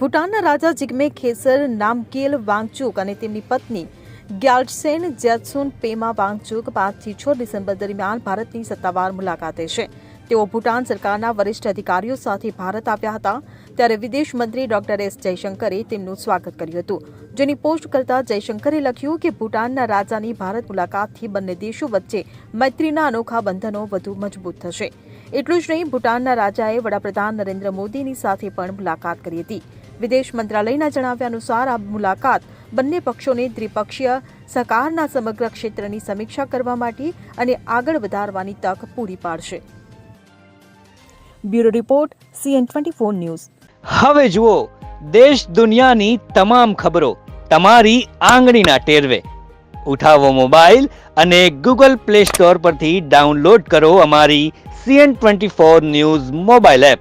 ભૂટાનના રાજા જિગ્મે ખેસર નામગેલ વાંગચુક અને તેમની પત્ની ગ્યાલ્ટસેન જેત્સુન પેમા વાંગચુક 5 થી 6 ડિસેમ્બર દરમિયાન ભારતની સત્તાવાર મુલાકાતે છે. તેઓ ભૂટાન સરકારના વરિષ્ઠ અધિકારીઓ સાથે ભારત આવ્યા હતા. ત્યારે વિદેશ મંત્રી ડોક્ટર એસ જયશંકરે તેમનું સ્વાગત કર્યું હતું. જેની પોસ્ટ કરતા જયશંકરે લખ્યું કે ભૂટાનના રાજાની ભારત મુલાકાતથી બંને દેશો વચ્ચે મૈત્રીના અનોખા બંધનો વધુ મજબૂત થશે. એટલું જ નહીં, ભૂટાનના રાજાએ વડાપ્રધાન નરેન્દ્ર મોદીની સાથે પણ મુલાકાત કરી હતી. વિદેશ મંત્રાલયના જણાવ્યા અનુસાર આ મુલાકાત બંને પક્ષોને દ્વિપક્ષીય સહકારના સમગ્ર ક્ષેત્રની સમીક્ષા કરવા માટે અને આગળ વધારવાની તક પૂરી પાડશે. Bureau report CN24 news. હવે જુઓ દેશ દુનિયાની તમામ ખબરો તમારી આંગળીના ટેરવે. ઉઠાવો મોબાઈલ અને Google Play Store પરથી ડાઉનલોડ કરો અમારી CN24 ન્યૂઝ મોબાઈલ એપ.